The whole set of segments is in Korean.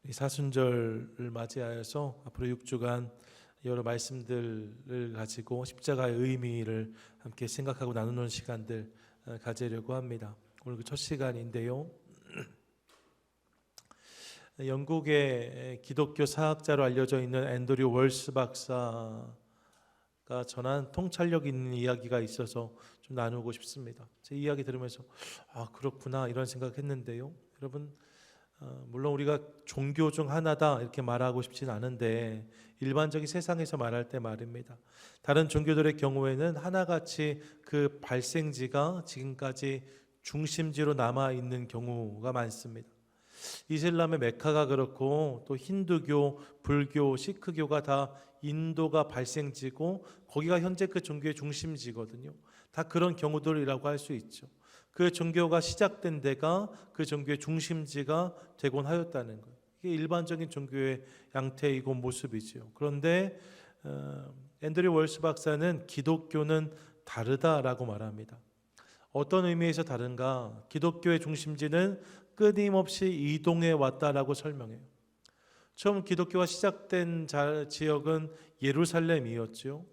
이 사순절을 맞이하여서 앞으로 6주간 여러 말씀들을 가지고 십자가의 의미를 함께 생각하고 나누는 시간들 가지려고 합니다. 오늘 그 첫 시간인데요. 영국의 기독교 사학자로 알려져 있는 앤드류 월스 박사가 전한 통찰력 있는 이야기가 있어서 좀 나누고 싶습니다. 제 이야기 들으면서 그렇구나 이런 생각했는데요. 여러분, 물론 우리가 종교 중 하나다 이렇게 말하고 싶진 않은데 일반적인 세상에서 말할 때 말입니다. 다른 종교들의 경우에는 하나같이 그 발생지가 지금까지 중심지로 남아있는 경우가 많습니다. 이슬람의 메카가 그렇고 또 힌두교, 불교, 시크교가 다 인도가 발생지고 거기가 현재 그 종교의 중심지거든요. 다 그런 경우들이라고 할 수 있죠. 그 종교가 시작된 데가 그 종교의 중심지가 되곤 하였다는 거예요. 이게 일반적인 종교의 양태이고 모습이죠. 그런데 앤드류 월스 박사는 기독교는 다르다라고 말합니다. 어떤 의미에서 다른가? 기독교의 중심지는 끊임없이 이동해 왔다라고 설명해요. 처음 기독교가 시작된 지역은 예루살렘이었죠.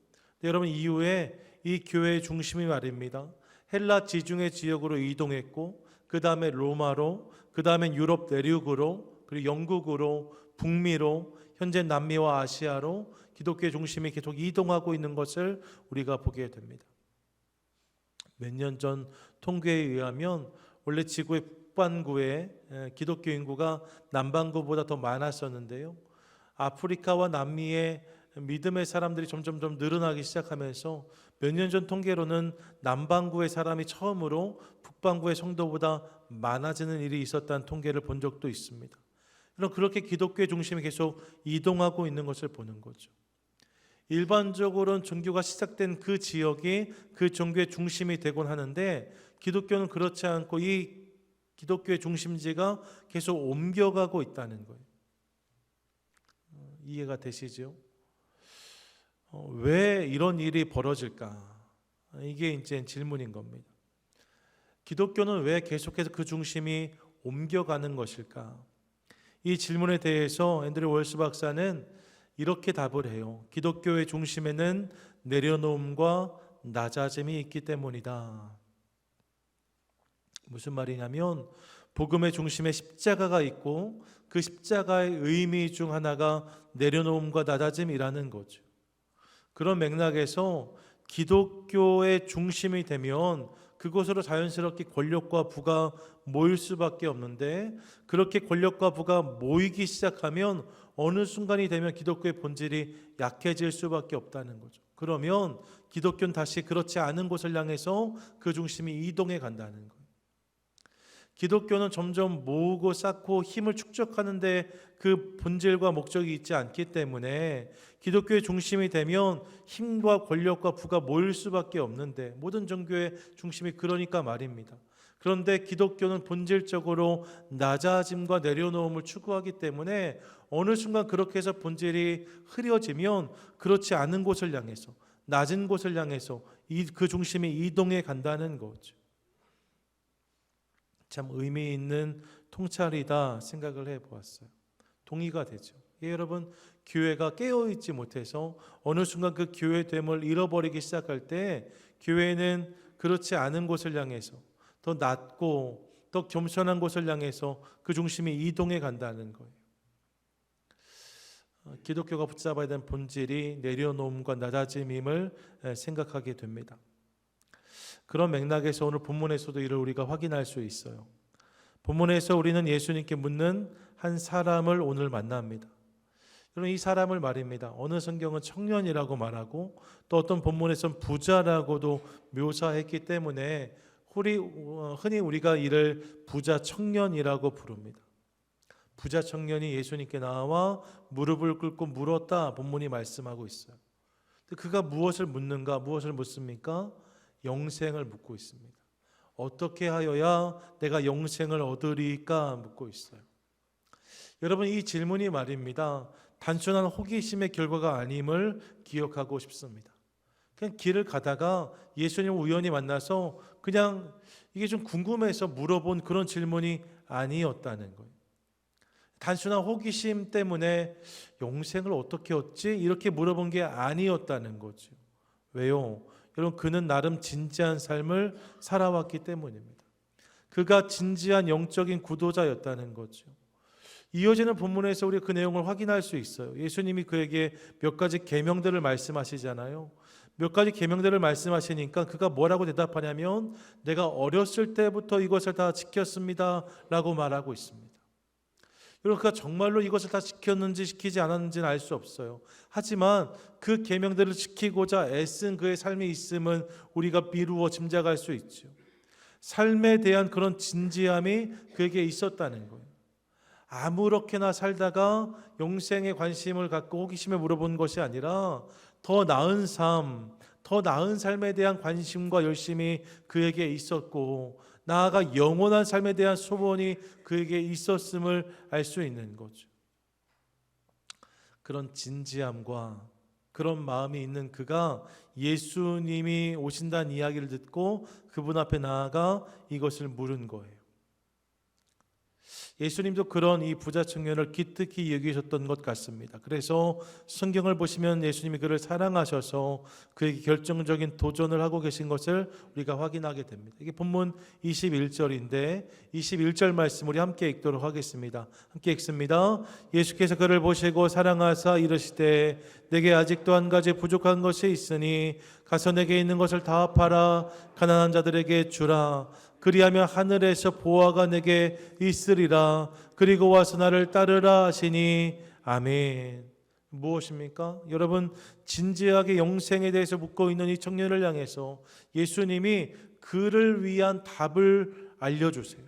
여러분, 이후에 이 교회의 중심이 말입니다. 헬라 지중해 지역으로 이동했고 그 다음에 로마로, 그 다음에 유럽 내륙으로, 그리고 영국으로, 북미로, 현재 남미와 아시아로 기독교의 중심이 계속 이동하고 있는 것을 우리가 보게 됩니다. 몇 년 전 통계에 의하면 원래 지구의 북반구에 기독교 인구가 남반구보다 더 많았었는데요. 아프리카와 남미의 믿음의 사람들이 점점 늘어나기 시작하면서 몇 년 전 통계로는 남반구의 사람이 처음으로 북반구의 성도보다 많아지는 일이 있었다는 통계를 본 적도 있습니다. 그렇게 기독교의 중심이 계속 이동하고 있는 것을 보는 거죠. 일반적으로는 종교가 시작된 그 지역이 그 종교의 중심이 되곤 하는데 기독교는 그렇지 않고 이 기독교의 중심지가 계속 옮겨가고 있다는 거예요. 이해가 되시죠? 왜 이런 일이 벌어질까? 이게 이제 질문인 겁니다. 기독교는 왜 계속해서 그 중심이 옮겨가는 것일까? 이 질문에 대해서 앤드류 월스 박사는 이렇게 답을 해요. 기독교의 중심에는 내려놓음과 낮아짐이 있기 때문이다. 무슨 말이냐면 복음의 중심에 십자가가 있고 그 십자가의 의미 중 하나가 내려놓음과 낮아짐이라는 거죠. 그런 맥락에서 기독교의 중심이 되면 그곳으로 자연스럽게 권력과 부가 모일 수밖에 없는데 그렇게 권력과 부가 모이기 시작하면 어느 순간이 되면 기독교의 본질이 약해질 수밖에 없다는 거죠. 그러면 기독교는 다시 그렇지 않은 곳을 향해서 그 중심이 이동해 간다는 거예요. 기독교는 점점 모으고 쌓고 힘을 축적하는 데 그 본질과 목적이 있지 않기 때문에 기독교의 중심이 되면 힘과 권력과 부가 모일 수밖에 없는데 모든 종교의 중심이 그러니까 말입니다. 그런데 기독교는 본질적으로 낮아짐과 내려놓음을 추구하기 때문에 어느 순간 그렇게 해서 본질이 흐려지면 그렇지 않은 곳을 향해서 낮은 곳을 향해서 그 중심이 이동해 간다는 거죠. 참 의미 있는 통찰이다 생각을 해보았어요. 동의가 되죠. 여러분, 교회가 깨어있지 못해서 어느 순간 그 교회됨을 잃어버리기 시작할 때 교회는 그렇지 않은 곳을 향해서 더 낮고 더 겸손한 곳을 향해서 그 중심이 이동해 간다는 거예요. 기독교가 붙잡아야 되는 본질이 내려놓음과 낮아짐임을 생각하게 됩니다. 그런 맥락에서 오늘 본문에서도 이를 우리가 확인할 수 있어요. 본문에서 우리는 예수님께 묻는 한 사람을 오늘 만납니다. 여러분, 이 사람을 말입니다. 어느 성경은 청년이라고 말하고 또 어떤 본문에서는 부자라고도 묘사했기 때문에 흔히 우리가 이를 부자 청년이라고 부릅니다. 부자 청년이 예수님께 나와 무릎을 꿇고 물었다 본문이 말씀하고 있어요. 그가 무엇을 묻는가? 무엇을 묻습니까? 영생을 묻고 있습니다. 어떻게 하여야 내가 영생을 얻으리까 묻고 있어요. 여러분, 이 질문이 말입니다. 단순한 호기심의 결과가 아님을 기억하고 싶습니다. 그냥 길을 가다가 예수님을 우연히 만나서 그냥 이게 좀 궁금해서 물어본 그런 질문이 아니었다는 거예요. 단순한 호기심 때문에 영생을 어떻게 얻지? 이렇게 물어본 게 아니었다는 거죠. 왜요? 여러분, 그는 나름 진지한 삶을 살아왔기 때문입니다. 그가 진지한 영적인 구도자였다는 거죠. 이어지는 본문에서 우리가 그 내용을 확인할 수 있어요. 예수님이 그에게 몇 가지 계명들을 말씀하시잖아요. 몇 가지 계명들을 말씀하시니까 그가 뭐라고 대답하냐면 내가 어렸을 때부터 이것을 다 지켰습니다 라고 말하고 있습니다. 여러분, 그가 정말로 이것을 다 지켰는지 지키지 않았는지는 알 수 없어요. 하지만 그 계명들을 지키고자 애쓴 그의 삶이 있음은 우리가 미루어 짐작할 수 있죠. 삶에 대한 그런 진지함이 그에게 있었다는 거예요. 아무렇게나 살다가 영생에 관심을 갖고 호기심을 물어본 것이 아니라 더 나은 삶, 더 나은 삶에 대한 관심과 열심이 그에게 있었고 나아가 영원한 삶에 대한 소원이 그에게 있었음을 알 수 있는 거죠. 그런 진지함과 그런 마음이 있는 그가 예수님이 오신다는 이야기를 듣고 그분 앞에 나아가 이것을 물은 거예요. 예수님도 그런 이 부자 청년을 기특히 여기셨던 것 같습니다. 그래서 성경을 보시면 예수님이 그를 사랑하셔서 그에게 결정적인 도전을 하고 계신 것을 우리가 확인하게 됩니다. 이게 본문 21절인데 21절 말씀 우리 함께 읽도록 하겠습니다. 함께 읽습니다. 예수께서 그를 보시고 사랑하사 이르시되 내게 아직도 한 가지 부족한 것이 있으니 가서 내게 있는 것을 다 팔아 가난한 자들에게 주라. 그리하면 하늘에서 보화가 내게 있으리라. 그리고 와서 나를 따르라 하시니 아멘. 무엇입니까? 여러분, 진지하게 영생에 대해서 묻고 있는 이 청년을 향해서 예수님이 그를 위한 답을 알려주세요.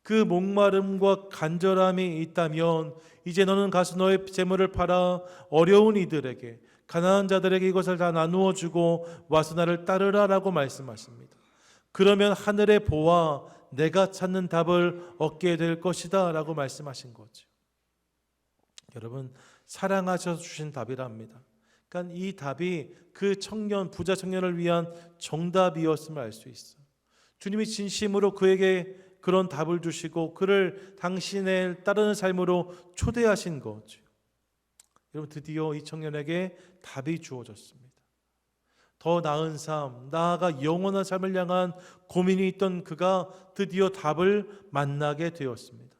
그 목마름과 간절함이 있다면 이제 너는 가서 너의 재물을 팔아 어려운 이들에게 가난한 자들에게 이것을 다 나누어 주고 와서 나를 따르라 라고 말씀하십니다. 그러면 하늘의 보화 내가 찾는 답을 얻게 될 것이다 라고 말씀하신 거죠. 여러분, 사랑하셔서 주신 답이랍니다. 그러니까 이 답이 그 청년, 부자 청년을 위한 정답이었음을 알 수 있어요. 주님이 진심으로 그에게 그런 답을 주시고 그를 당신의 따르는 삶으로 초대하신 거죠. 여러분, 드디어 이 청년에게 답이 주어졌습니다. 더 나은 삶, 나아가 영원한 삶을 향한 고민이 있던 그가 드디어 답을 만나게 되었습니다.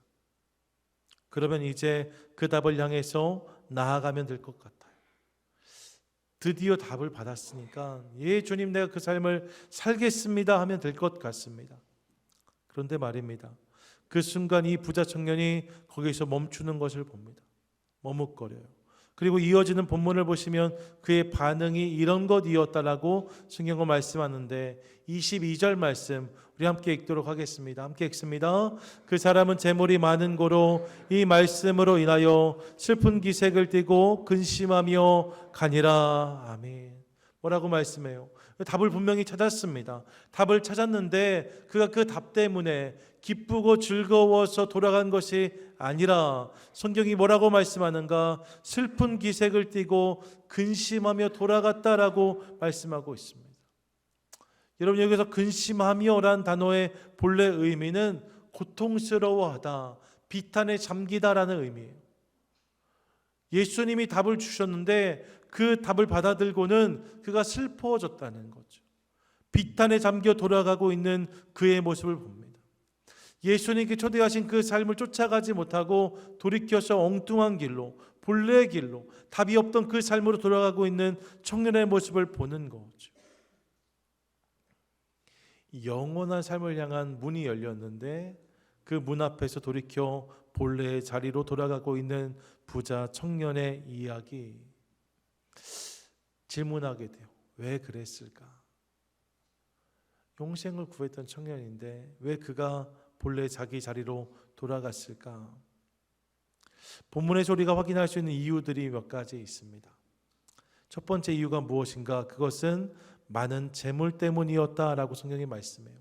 그러면 이제 그 답을 향해서 나아가면 될 것 같아요. 드디어 답을 받았으니까 예 주님 내가 그 삶을 살겠습니다 하면 될 것 같습니다. 그런데 말입니다. 그 순간 이 부자 청년이 거기서 멈추는 것을 봅니다. 머뭇거려요. 그리고 이어지는 본문을 보시면 그의 반응이 이런 것이었다라고 성경은 말씀하는데 22절 말씀 우리 함께 읽도록 하겠습니다. 함께 읽습니다. 그 사람은 재물이 많은 고로 이 말씀으로 인하여 슬픈 기색을 띠고 근심하며 가니라. 아멘. 뭐라고 말씀해요? 답을 분명히 찾았습니다. 답을 찾았는데 그가 그 답 때문에 기쁘고 즐거워서 돌아간 것이 아니라 성경이 뭐라고 말씀하는가? 슬픈 기색을 띠고 근심하며 돌아갔다라고 말씀하고 있습니다. 여러분, 여기서 근심하며란 단어의 본래 의미는 고통스러워하다, 비탄에 잠기다라는 의미예요. 예수님이 답을 주셨는데 그 답을 받아들고는 그가 슬퍼졌다는 거죠. 비탄에 잠겨 돌아가고 있는 그의 모습을 봅니다. 예수님께 초대하신 그 삶을 쫓아가지 못하고 돌이켜서 엉뚱한 길로, 본래의 길로, 답이 없던 그 삶으로 돌아가고 있는 청년의 모습을 보는 거죠. 영원한 삶을 향한 문이 열렸는데 그 문 앞에서 돌이켜 본래의 자리로 돌아가고 있는 부자 청년의 이야기. 질문하게 돼요. 왜 그랬을까? 영생을 구했던 청년인데 왜 그가 본래 자기 자리로 돌아갔을까? 본문에서 우리가 확인할 수 있는 이유들이 몇 가지 있습니다. 첫 번째 이유가 무엇인가? 그것은 많은 재물 때문이었다라고 성경이 말씀해요.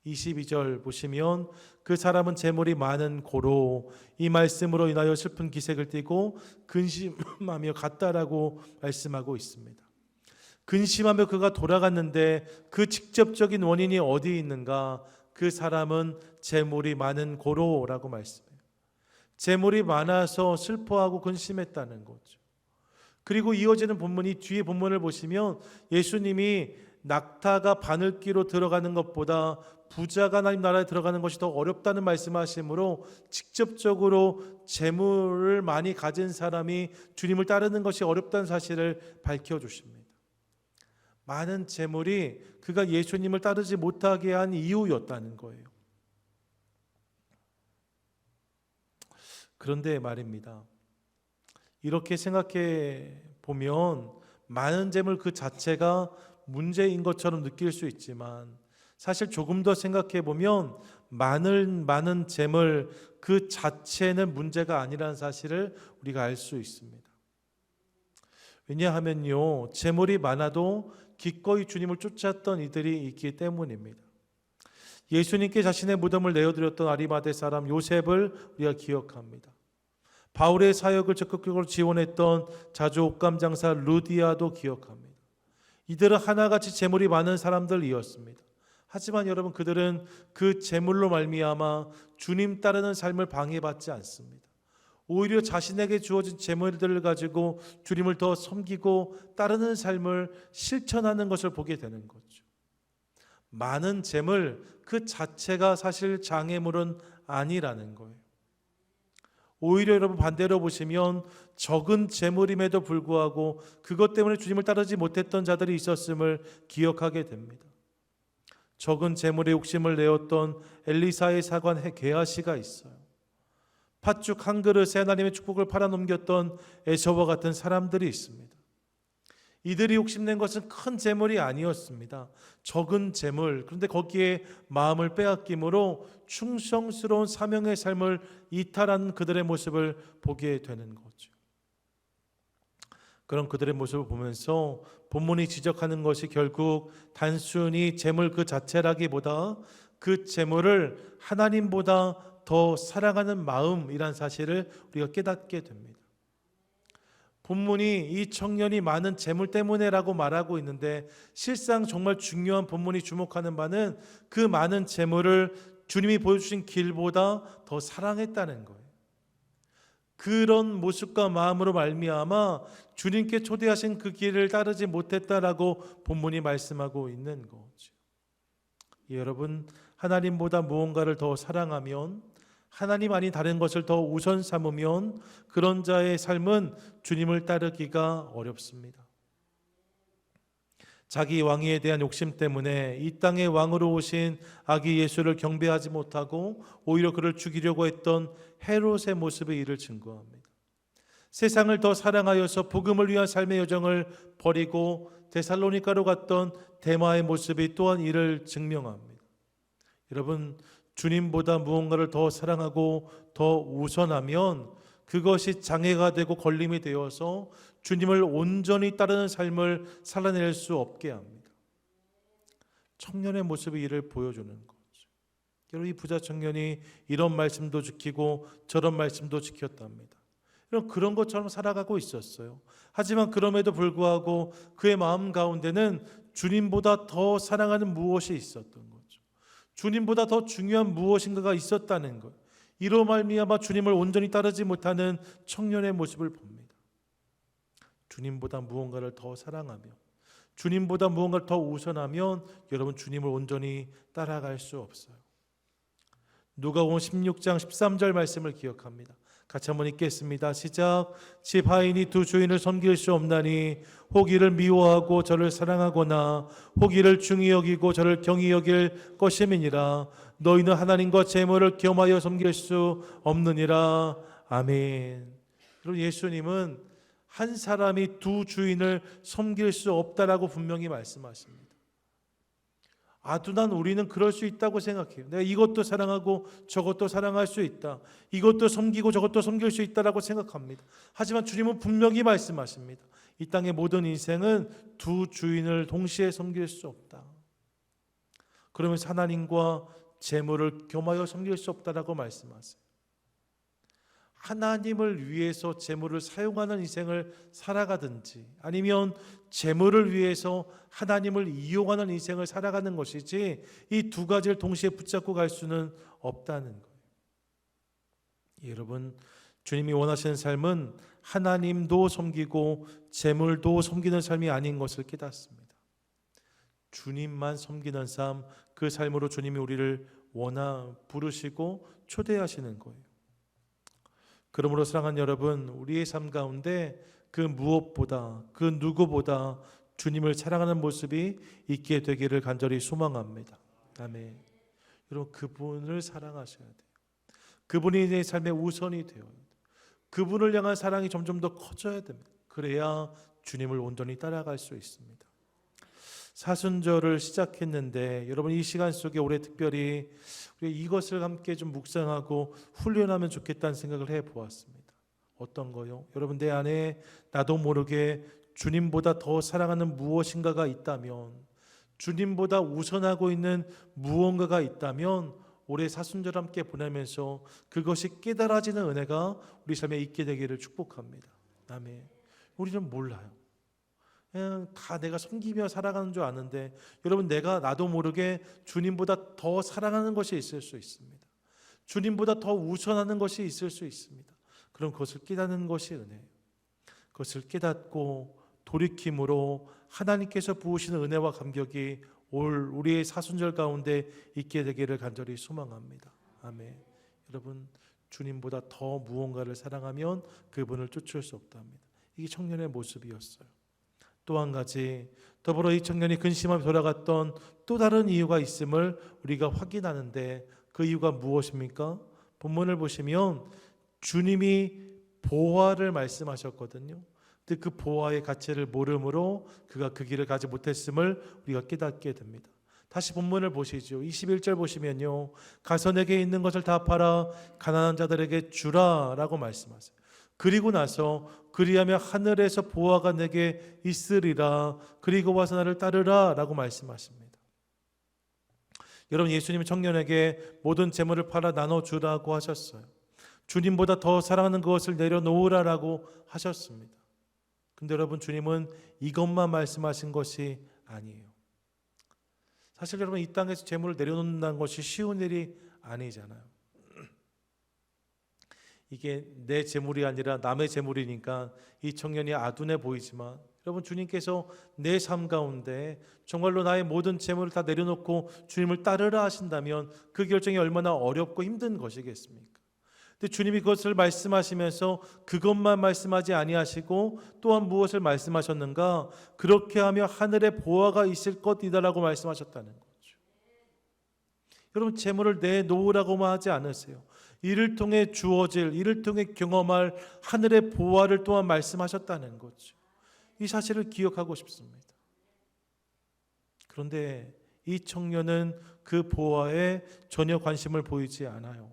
22절 보시면 그 사람은 재물이 많은 고로 이 말씀으로 인하여 슬픈 기색을 띠고 근심하며 갔다라고 말씀하고 있습니다. 근심하며 그가 돌아갔는데 그 직접적인 원인이 어디 있는가? 그 사람은 재물이 많은 고로라고 말씀해요. 재물이 많아서 슬퍼하고 근심했다는 거죠. 그리고 이어지는 본문이 뒤에 본문을 보시면 예수님이 낙타가 바늘기로 들어가는 것보다 부자가 하나님 나라에 들어가는 것이 더 어렵다는 말씀하심으로 직접적으로 재물을 많이 가진 사람이 주님을 따르는 것이 어렵다는 사실을 밝혀주십니다. 많은 재물이 그가 예수님을 따르지 못하게 한 이유였다는 거예요. 그런데 말입니다. 이렇게 생각해 보면 많은 재물 그 자체가 문제인 것처럼 느낄 수 있지만 사실 조금 더 생각해 보면 많은 재물 그 자체는 문제가 아니라는 사실을 우리가 알 수 있습니다. 왜냐하면요, 재물이 많아도 기꺼이 주님을 쫓았던 이들이 있기 때문입니다. 예수님께 자신의 무덤을 내어드렸던 아리마대 사람 요셉을 우리가 기억합니다. 바울의 사역을 적극적으로 지원했던 자주 옷감 장사 루디아도 기억합니다. 이들은 하나같이 재물이 많은 사람들이었습니다. 하지만 여러분, 그들은 그 재물로 말미암아 주님 따르는 삶을 방해받지 않습니다. 오히려 자신에게 주어진 재물들을 가지고 주님을 더 섬기고 따르는 삶을 실천하는 것을 보게 되는 거죠. 많은 재물 그 자체가 사실 장애물은 아니라는 거예요. 오히려 여러분 반대로 보시면 적은 재물임에도 불구하고 그것 때문에 주님을 따르지 못했던 자들이 있었음을 기억하게 됩니다. 적은 재물에 욕심을 내었던 엘리사의 사관 게하시가 있어요. 팥죽 한 그릇에 하나님의 축복을 팔아넘겼던 에서와 같은 사람들이 있습니다. 이들이 욕심낸 것은 큰 재물이 아니었습니다. 적은 재물, 그런데 거기에 마음을 빼앗김으로 충성스러운 사명의 삶을 이탈한 그들의 모습을 보게 되는 거죠. 그런 그들의 모습을 보면서 본문이 지적하는 것이 결국 단순히 재물 그 자체라기보다 그 재물을 하나님보다 더 사랑하는 마음이란 사실을 우리가 깨닫게 됩니다. 본문이 이 청년이 많은 재물 때문에라고 말하고 있는데 실상 정말 중요한 본문이 주목하는 바는 그 많은 재물을 주님이 보여주신 길보다 더 사랑했다는 거예요. 그런 모습과 마음으로 말미암아 주님께 초대하신 그 길을 따르지 못했다라고 본문이 말씀하고 있는 거죠. 여러분, 하나님보다 무언가를 더 사랑하면, 하나님 아닌 다른 것을 더 우선 삼으면 그런 자의 삶은 주님을 따르기가 어렵습니다. 자기 왕위에 대한 욕심 때문에 이 땅의 왕으로 오신 아기 예수를 경배하지 못하고 오히려 그를 죽이려고 했던 헤롯의 모습의 이를 증거합니다. 세상을 더 사랑하여서 복음을 위한 삶의 여정을 버리고 데살로니가로 갔던 데마의 모습이 또한 이를 증명합니다. 여러분, 주님보다 무언가를 더 사랑하고 더 우선하면 그것이 장애가 되고 걸림이 되어서 주님을 온전히 따르는 삶을 살아낼 수 없게 합니다. 청년의 모습이 이를 보여주는 거죠. 여러분, 이 부자 청년이 이런 말씀도 지키고 저런 말씀도 지켰답니다. 그런 것처럼 살아가고 있었어요. 하지만 그럼에도 불구하고 그의 마음 가운데는 주님보다 더 사랑하는 무엇이 있었던 거죠. 주님보다 더 중요한 무엇인가가 있었다는 것. 이로 말미암아 주님을 온전히 따르지 못하는 청년의 모습을 봅니다. 주님보다 무언가를 더 사랑하며 주님보다 무언가를 더 우선하면 여러분, 주님을 온전히 따라갈 수 없어요. 누가복음 16장 13절 말씀을 기억합니다. 같이 한번 읽겠습니다. 시작. 집 하인이 두 주인을 섬길 수 없나니 혹 이를 미워하고 저를 사랑하거나 혹 이를 중히 여기고 저를 경히 여길 것임이니라. 너희는 하나님과 재물을 겸하여 섬길 수 없느니라. 아멘. 그리고 예수님은 한 사람이 두 주인을 섬길 수 없다라고 분명히 말씀하십니다. 아둔한 우리는 그럴 수 있다고 생각해요. 내가 이것도 사랑하고 저것도 사랑할 수 있다. 이것도 섬기고 저것도 섬길 수 있다라고 생각합니다. 하지만 주님은 분명히 말씀하십니다. 이 땅의 모든 인생은 두 주인을 동시에 섬길 수 없다. 그러면서 하나님과 재물을 겸하여 섬길 수 없다라고 말씀하세요. 하나님을 위해서 재물을 사용하는 인생을 살아가든지 아니면 재물을 위해서 하나님을 이용하는 인생을 살아가는 것이지 이 두 가지를 동시에 붙잡고 갈 수는 없다는 거예요. 여러분, 주님이 원하시는 삶은 하나님도 섬기고 재물도 섬기는 삶이 아닌 것을 깨닫습니다. 주님만 섬기는 삶, 그 삶으로 주님이 우리를 부르시고 초대하시는 거예요. 그러므로 사랑하는 여러분, 우리의 삶 가운데 그 무엇보다, 그 누구보다 주님을 사랑하는 모습이 있게 되기를 간절히 소망합니다. 아멘. 여러분, 그분을 사랑하셔야 돼요. 그분이 내 삶의 우선이 되어야 돼요. 그분을 향한 사랑이 점점 더 커져야 됩니다. 그래야 주님을 온전히 따라갈 수 있습니다. 사순절을 시작했는데 여러분, 이 시간 속에 올해 특별히 우리 이것을 함께 좀 묵상하고 훈련하면 좋겠다는 생각을 해보았습니다. 어떤 거요? 여러분, 내 안에 나도 모르게 주님보다 더 사랑하는 무엇인가가 있다면, 주님보다 우선하고 있는 무언가가 있다면 올해 사순절 함께 보내면서 그것이 깨달아지는 은혜가 우리 삶에 있게 되기를 축복합니다. 아멘. 우리는 몰라요. 그냥 다 내가 섬기며 살아가는 줄 아는데, 여러분, 나도 모르게 주님보다 더 사랑하는 것이 있을 수 있습니다. 주님보다 더 우선하는 것이 있을 수 있습니다. 그럼 그것을 깨닫는 것이 은혜예요. 그것을 깨닫고 돌이킴으로 하나님께서 부으시는 은혜와 감격이 올 우리의 사순절 가운데 있게 되기를 간절히 소망합니다. 아멘. 여러분, 주님보다 더 무언가를 사랑하면 그분을 쫓을 수 없답니다. 이게 청년의 모습이었어요. 또 한 가지, 더불어 이 청년이 근심하며 돌아갔던 또 다른 이유가 있음을 우리가 확인하는데, 그 이유가 무엇입니까? 본문을 보시면 주님이 보화를 말씀하셨거든요. 근데 그 보화의 가치를 모름으로 그가 그 길을 가지 못했음을 우리가 깨닫게 됩니다. 다시 본문을 보시죠. 21절 보시면요, 가서 내게 있는 것을 다 팔아 가난한 자들에게 주라 라고 말씀하세요. 그리고 나서 그리하면 하늘에서 보화가 내게 있으리라, 그리고 와서 나를 따르라 라고 말씀하십니다. 여러분, 예수님은 청년에게 모든 재물을 팔아 나눠주라고 하셨어요. 주님보다 더 사랑하는 그것을 내려놓으라라고 하셨습니다. 근데 여러분, 주님은 이것만 말씀하신 것이 아니에요. 사실 여러분, 이 땅에서 재물을 내려놓는다는 것이 쉬운 일이 아니잖아요. 이게 내 재물이 아니라 남의 재물이니까 이 청년이 아둔해 보이지만, 여러분, 주님께서 내 삶 가운데 정말로 나의 모든 재물을 다 내려놓고 주님을 따르라 하신다면 그 결정이 얼마나 어렵고 힘든 것이겠습니까? 근데 주님이 그것을 말씀하시면서 그것만 말씀하지 아니하시고 또한 무엇을 말씀하셨는가? 그렇게 하며 하늘에 보화가 있을 것이다라고 말씀하셨다는 거죠. 여러분, 재물을 내놓으라고만 하지 않으세요. 이를 통해 주어질, 이를 통해 경험할 하늘의 보화를 또한 말씀하셨다는 거죠. 이 사실을 기억하고 싶습니다. 그런데 이 청년은 그 보화에 전혀 관심을 보이지 않아요.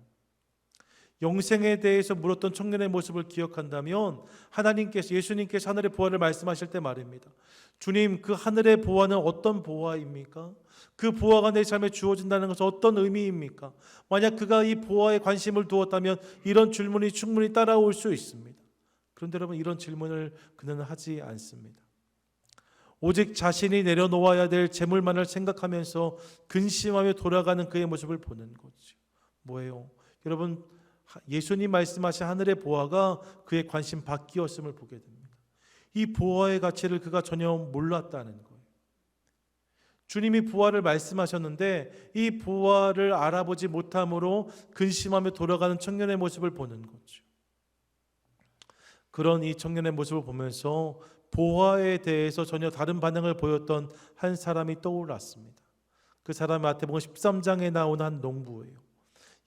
영생에 대해서 물었던 청년의 모습을 기억한다면 하나님께서, 예수님께서 하늘의 보화를 말씀하실 때 말입니다. 주님, 그 하늘의 보화는 어떤 보화입니까? 그 보화가 내 삶에 주어진다는 것은 어떤 의미입니까? 만약 그가 이 보화에 관심을 두었다면 이런 질문이 충분히 따라올 수 있습니다. 그런데 여러분, 이런 질문을 그는 하지 않습니다. 오직 자신이 내려놓아야 될 재물만을 생각하면서 근심하며 돌아가는 그의 모습을 보는 거죠. 뭐예요? 여러분, 예수님 말씀하신 하늘의 보화가 그의 관심 밖이었음을 보게 됩니다. 이 보화의 가치를 그가 전혀 몰랐다는 거예요. 주님이 보화를 말씀하셨는데 이 보화를 알아보지 못함으로 근심하며 돌아가는 청년의 모습을 보는 거죠. 그런 이 청년의 모습을 보면서 보화에 대해서 전혀 다른 반응을 보였던 한 사람이 떠올랐습니다. 그 사람이 마태복음 13장에 나오는 한 농부예요.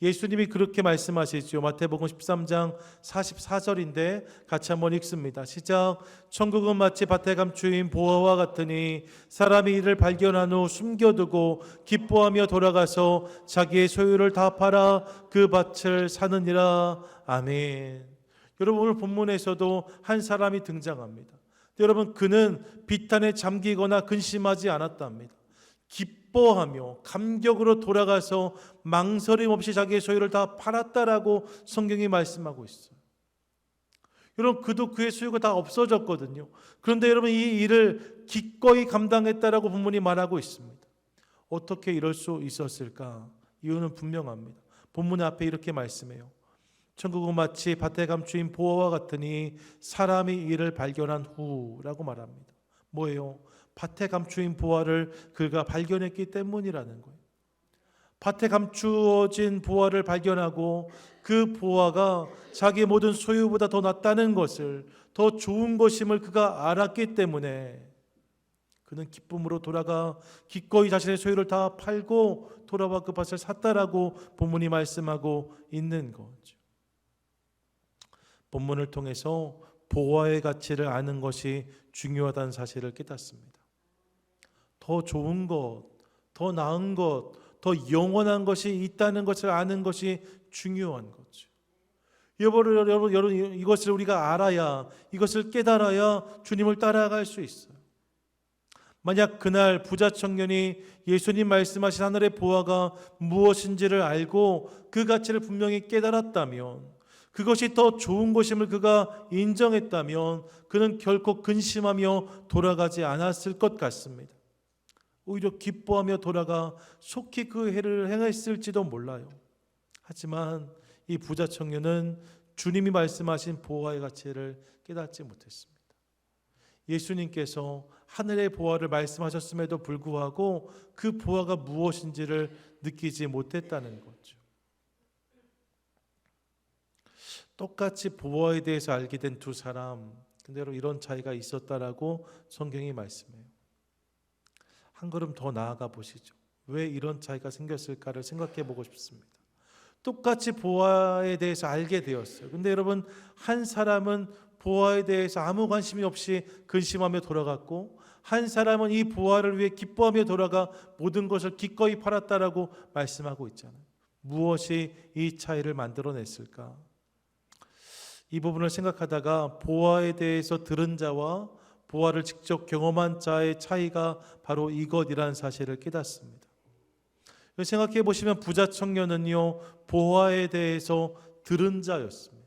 예수님이 그렇게 말씀하시죠. 마태복음 13장 44절인데 같이 한번 읽습니다. 시작. 천국은 마치 밭에 감추인 보화와 같으니 사람이 이를 발견한 후 숨겨두고 기뻐하며 돌아가서 자기의 소유를 다 팔아 그 밭을 사느니라. 아멘. 여러분, 오늘 본문에서도 한 사람이 등장합니다. 여러분, 그는 비탄에 잠기거나 근심하지 않았답니다. 기뻐하며 감격으로 돌아가서 망설임 없이 자기의 소유를 다 팔았다라고 성경이 말씀하고 있어요. 여러분, 그도 그의 소유가 다 없어졌거든요. 그런데 여러분, 이 일을 기꺼이 감당했다라고 본문이 말하고 있습니다. 어떻게 이럴 수 있었을까? 이유는 분명합니다. 본문 앞에 이렇게 말씀해요. 천국은 마치 밭에 감추인 보화와 같으니 사람이 이를 발견한 후라고 말합니다. 뭐예요? 밭에 감추인 보화를 그가 발견했기 때문이라는 거예요. 밭에 감추어진 보화를 발견하고 그 보화가 자기 모든 소유보다 더 낫다는 것을, 더 좋은 것임을 그가 알았기 때문에 그는 기쁨으로 돌아가 기꺼이 자신의 소유를 다 팔고 돌아와 그 밭을 샀다라고 본문이 말씀하고 있는 거죠. 본문을 통해서 보화의 가치를 아는 것이 중요하다는 사실을 깨닫습니다. 더 좋은 것, 더 나은 것, 더 영원한 것이 있다는 것을 아는 것이 중요한 거죠. 여러분, 이것을 우리가 알아야, 이것을 깨달아야 주님을 따라갈 수 있어요. 만약 그날 부자 청년이 예수님 말씀하신 하늘의 보화가 무엇인지를 알고 그 가치를 분명히 깨달았다면, 그것이 더 좋은 것임을 그가 인정했다면 그는 결코 근심하며 돌아가지 않았을 것 같습니다. 오히려 기뻐하며 돌아가 속히 그 해를 행했을지도 몰라요. 하지만 이 부자 청년은 주님이 말씀하신 보화의 가치를 깨닫지 못했습니다. 예수님께서 하늘의 보화를 말씀하셨음에도 불구하고 그 보화가 무엇인지를 느끼지 못했다는 거죠. 똑같이 보화에 대해서 알게 된 두 사람, 근데 이런 차이가 있었다라고 성경이 말씀해요. 한 걸음 더 나아가 보시죠. 왜 이런 차이가 생겼을까를 생각해 보고 싶습니다. 똑같이 보화에 대해서 알게 되었어요. 근데 여러분, 한 사람은 보화에 대해서 아무 관심이 없이 근심하며 돌아갔고, 한 사람은 이 보화를 위해 기뻐하며 돌아가 모든 것을 기꺼이 팔았다라고 말씀하고 있잖아요. 무엇이 이 차이를 만들어냈을까? 이 부분을 생각하다가 보화에 대해서 들은 자와 보화를 직접 경험한 자의 차이가 바로 이것이라는 사실을 깨닫습니다. 생각해 보시면 부자 청년은요, 보화에 대해서 들은 자였습니다.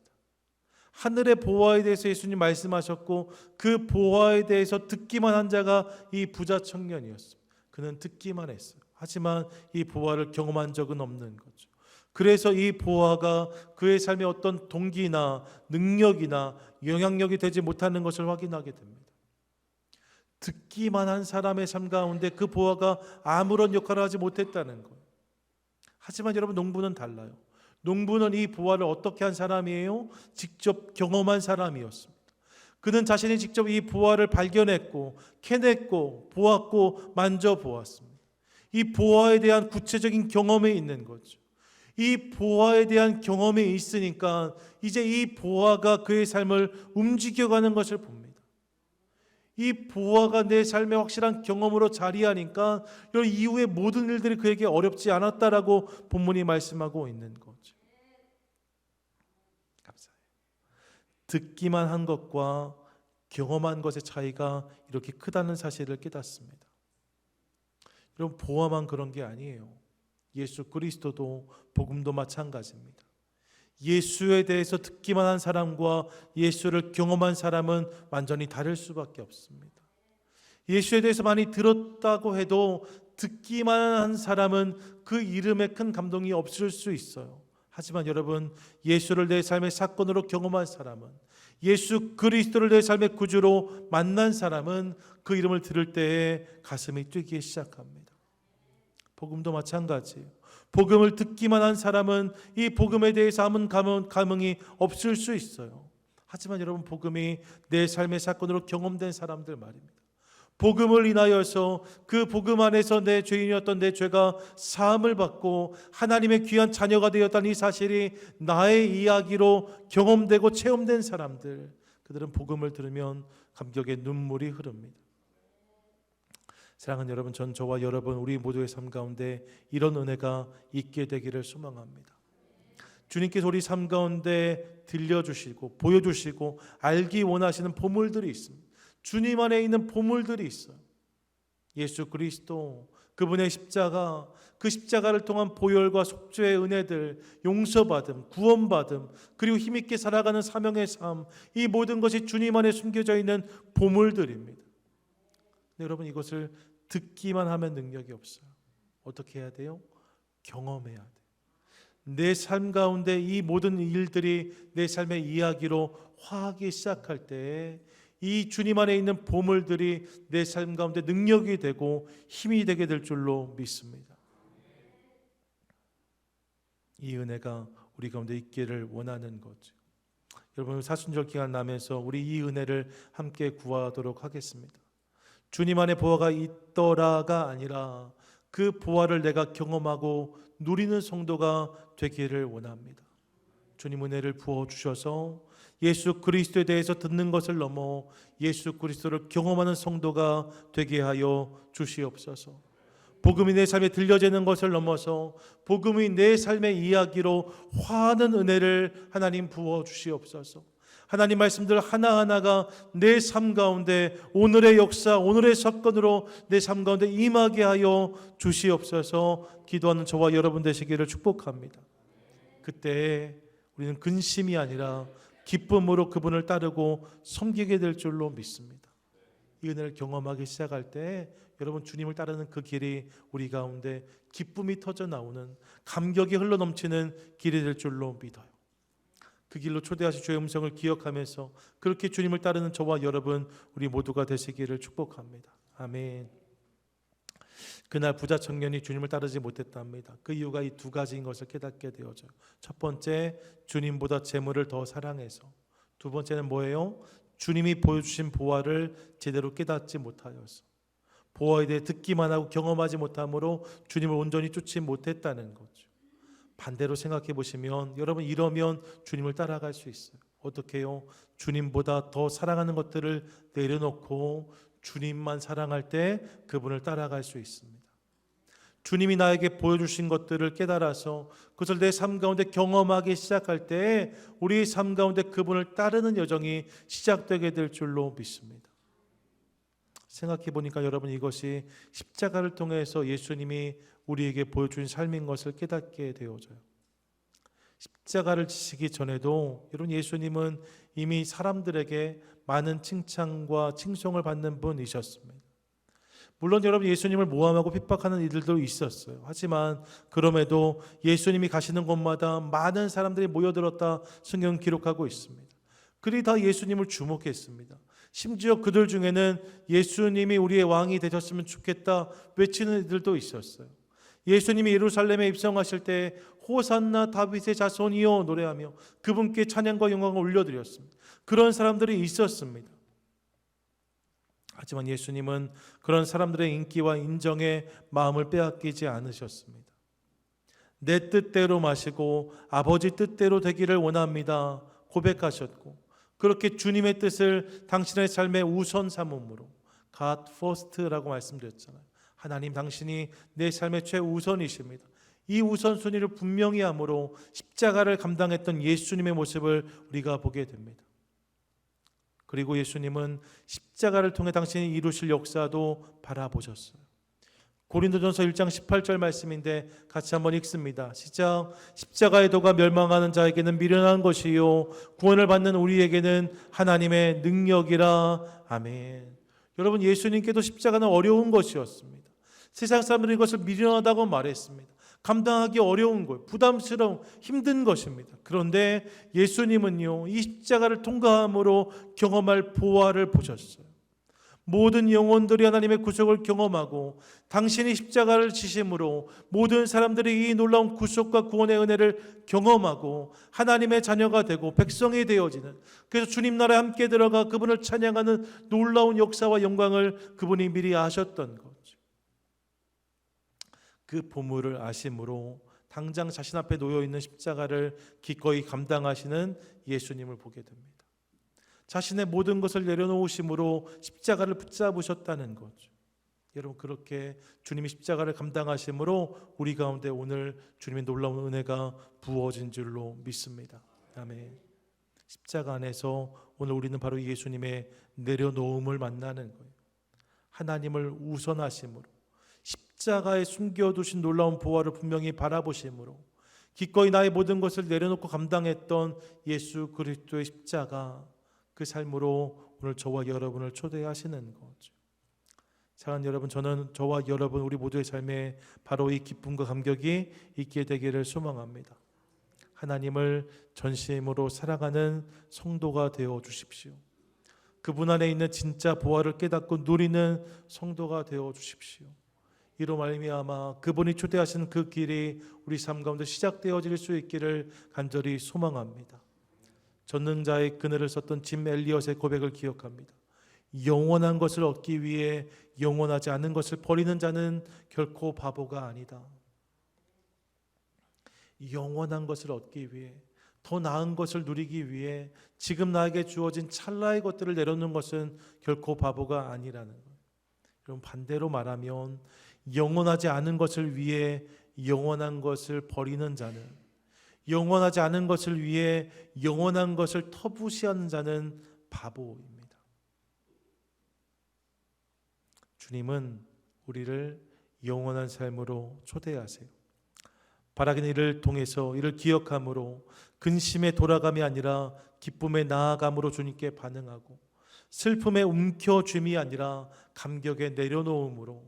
하늘의 보화에 대해서 예수님 말씀하셨고 그 보화에 대해서 듣기만 한 자가 이 부자 청년이었습니다. 그는 듣기만 했어요. 하지만 이 보화를 경험한 적은 없는 거죠. 그래서 이 보화가 그의 삶에 어떤 동기나 능력이나 영향력이 되지 못하는 것을 확인하게 됩니다. 듣기만 한 사람의 삶 가운데 그 보화가 아무런 역할을 하지 못했다는 거예요. 하지만 여러분, 농부는 달라요. 농부는 이 보화를 어떻게 한 사람이에요? 직접 경험한 사람이었습니다. 그는 자신이 직접 이 보화를 발견했고 캐냈고 보았고 만져보았습니다. 이 보화에 대한 구체적인 경험이 있는 거죠. 이 보화에 대한 경험이 있으니까 이제 이 보화가 그의 삶을 움직여가는 것을 봅니다. 이 보화가 내 삶의 확실한 경험으로 자리하니까 이후의 모든 일들이 그에게 어렵지 않았다라고 본문이 말씀하고 있는 거죠. 감사해요. 듣기만 한 것과 경험한 것의 차이가 이렇게 크다는 사실을 깨닫습니다. 여러분, 보화만 그런 게 아니에요. 예수 그리스도도 복음도 마찬가지입니다. 예수에 대해서 듣기만 한 사람과 예수를 경험한 사람은 완전히 다를 수밖에 없습니다. 예수에 대해서 많이 들었다고 해도 듣기만 한 사람은 그 이름에 큰 감동이 없을 수 있어요. 하지만 여러분, 예수를 내 삶의 사건으로 경험한 사람은, 예수 그리스도를 내 삶의 구주로 만난 사람은 그 이름을 들을 때에 가슴이 뛰기 시작합니다. 복음도 마찬가지예요. 복음을 듣기만 한 사람은 이 복음에 대해서 아무 감흥이 없을 수 있어요. 하지만 여러분, 복음이 내 삶의 사건으로 경험된 사람들 말입니다. 복음을 인하여서 그 복음 안에서 내 죄인이었던 내 죄가 사함을 받고 하나님의 귀한 자녀가 되었다는 이 사실이 나의 이야기로 경험되고 체험된 사람들, 그들은 복음을 들으면 감격의 눈물이 흐릅니다. 사랑하는 여러분, 저와 여러분, 우리 모두의 삶 가운데 이런 은혜가 있게 되기를 소망합니다. 주님께서 우리 삶 가운데 들려주시고 보여주시고 알기 원하시는 보물들이 있습니다. 주님 안에 있는 보물들이 있어요. 예수 그리스도, 그분의 십자가, 그 십자가를 통한 보혈과 속죄의 은혜들, 용서받음, 구원받음, 그리고 힘있게 살아가는 사명의 삶, 이 모든 것이 주님 안에 숨겨져 있는 보물들입니다. 여러분, 이것을 듣기만 하면 능력이 없어요. 어떻게 해야 돼요? 경험해야 돼요. 내 삶 가운데 이 모든 일들이 내 삶의 이야기로 화하기 시작할 때 이 주님 안에 있는 보물들이 내 삶 가운데 능력이 되고 힘이 되게 될 줄로 믿습니다. 이 은혜가 우리 가운데 있기를 원하는 거죠. 여러분, 사순절 기간 나면서 우리 이 은혜를 함께 구하도록 하겠습니다. 주님 안에 보화가 있더라가 아니라 그 보화를 내가 경험하고 누리는 성도가 되기를 원합니다. 주님 은혜를 부어주셔서 예수 그리스도에 대해서 듣는 것을 넘어 예수 그리스도를 경험하는 성도가 되게 하여 주시옵소서. 복음이 내 삶에 들려지는 것을 넘어서 복음이 내 삶의 이야기로 화하는 은혜를 하나님 부어주시옵소서. 하나님 말씀들 하나하나가 내 삶 가운데 오늘의 역사, 오늘의 사건으로 내 삶 가운데 임하게 하여 주시옵소서. 기도하는 저와 여러분 되시기를 축복합니다. 그때 우리는 근심이 아니라 기쁨으로 그분을 따르고 섬기게 될 줄로 믿습니다. 이 은혜를 경험하기 시작할 때 여러분, 주님을 따르는 그 길이 우리 가운데 기쁨이 터져 나오는, 감격이 흘러넘치는 길이 될 줄로 믿어요. 그 길로 초대하신 주의 음성을 기억하면서 그렇게 주님을 따르는 저와 여러분 우리 모두가 되시기를 축복합니다. 아멘. 그날 부자 청년이 주님을 따르지 못했답니다. 그 이유가 이 두 가지인 것을 깨닫게 되어져요. 첫 번째, 주님보다 재물을 더 사랑해서. 두 번째는 뭐예요? 주님이 보여주신 보화를 제대로 깨닫지 못하여서. 보화에 대해 듣기만 하고 경험하지 못함으로 주님을 온전히 쫓지 못했다는 거죠. 반대로 생각해 보시면 여러분, 이러면 주님을 따라갈 수 있어요. 어떻게 해요? 주님보다 더 사랑하는 것들을 내려놓고 주님만 사랑할 때 그분을 따라갈 수 있습니다. 주님이 나에게 보여주신 것들을 깨달아서 그것을 내 삶 가운데 경험하기 시작할 때 우리 삶 가운데 그분을 따르는 여정이 시작되게 될 줄로 믿습니다. 생각해 보니까 여러분, 이것이 십자가를 통해서 예수님이 우리에게 보여준 삶인 것을 깨닫게 되어져요. 십자가를 지시기 전에도 여러분, 예수님은 이미 사람들에게 많은 칭찬과 칭송을 받는 분이셨습니다. 물론 여러분, 예수님을 모함하고 핍박하는 이들도 있었어요. 하지만 그럼에도 예수님이 가시는 곳마다 많은 사람들이 모여들었다 성경은 기록하고 있습니다. 그들이 다 예수님을 주목했습니다. 심지어 그들 중에는 예수님이 우리의 왕이 되셨으면 좋겠다 외치는 이들도 있었어요. 예수님이 예루살렘에 입성하실 때 호산나 다윗의 자손이여 노래하며 그분께 찬양과 영광을 올려드렸습니다. 그런 사람들이 있었습니다. 하지만 예수님은 그런 사람들의 인기와 인정에 마음을 빼앗기지 않으셨습니다. 내 뜻대로 마시고 아버지 뜻대로 되기를 원합니다 고백하셨고, 그렇게 주님의 뜻을 당신의 삶의 우선 삼음으로 God first라고 말씀드렸잖아요. 하나님, 당신이 내 삶의 최우선이십니다. 이 우선순위를 분명히 함으로 십자가를 감당했던 예수님의 모습을 우리가 보게 됩니다. 그리고 예수님은 십자가를 통해 당신이 이루실 역사도 바라보셨어요. 고린도전서 1장 18절 말씀인데 같이 한번 읽습니다. 시작. 십자가의 도가 멸망하는 자에게는 미련한 것이요 구원을 받는 우리에게는 하나님의 능력이라. 아멘. 여러분, 예수님께도 십자가는 어려운 것이었습니다. 세상 사람들이 이것을 미련하다고 말했습니다. 감당하기 어려운 거예요. 부담스러운, 힘든 것입니다. 그런데 예수님은요, 이 십자가를 통과함으로 경험할 보화를 보셨어요. 모든 영혼들이 하나님의 구속을 경험하고 당신이 십자가를 지심으로 모든 사람들이 이 놀라운 구속과 구원의 은혜를 경험하고 하나님의 자녀가 되고 백성이 되어지는, 그래서 주님 나라에 함께 들어가 그분을 찬양하는 놀라운 역사와 영광을 그분이 미리 아셨던 거죠. 그 보물을 아심으로 당장 자신 앞에 놓여있는 십자가를 기꺼이 감당하시는 예수님을 보게 됩니다. 자신의 모든 것을 내려놓으심으로 십자가를 붙잡으셨다는 거죠. 여러분, 그렇게 주님이 십자가를 감당하심으로 우리 가운데 오늘 주님의 놀라운 은혜가 부어진 줄로 믿습니다. 아멘. 십자가 안에서 오늘 우리는 바로 예수님의 내려놓음을 만나는 거예요. 하나님을 우선하심으로 십자가에 숨겨두신 놀라운 보화를 분명히 바라보심으로 기꺼이 나의 모든 것을 내려놓고 감당했던 예수 그리스도의 십자가, 그 삶으로 오늘 저와 여러분을 초대하시는 거죠. 사랑하는 여러분, 저는 저와 여러분 우리 모두의 삶에 바로 이 기쁨과 감격이 있게 되기를 소망합니다. 하나님을 전심으로 사랑하는 성도가 되어 주십시오. 그분 안에 있는 진짜 보화를 깨닫고 누리는 성도가 되어 주십시오. 이로 말미암아 그분이 초대하신 그 길이 우리 삶 가운데 시작되어질 수 있기를 간절히 소망합니다. 전능자의 그늘을 썼던 짐 엘리엇의 고백을 기억합니다. 영원한 것을 얻기 위해 영원하지 않은 것을 버리는 자는 결코 바보가 아니다. 영원한 것을 얻기 위해, 더 나은 것을 누리기 위해 지금 나에게 주어진 찰나의 것들을 내려놓는 것은 결코 바보가 아니라는 거예요. 그럼 반대로 말하면 영원하지 않은 것을 위해 영원한 것을 버리는 자는, 영원하지 않은 것을 위해 영원한 것을 터부시하는 자는 바보입니다. 주님은 우리를 영원한 삶으로 초대하세요. 바라긴 이를 통해서 이를 기억함으로 근심에 돌아감이 아니라 기쁨에 나아감으로 주님께 반응하고, 슬픔에 움켜쥡이 아니라 감격에 내려놓음으로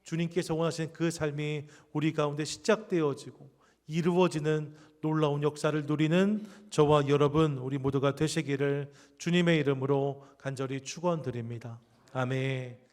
주님께서 원하시는 그 삶이 우리 가운데 시작되어지고 이루어지는 놀라운 역사를 누리는 저와 여러분 우리 모두가 되시기를 주님의 이름으로 간절히 축원드립니다. 아멘.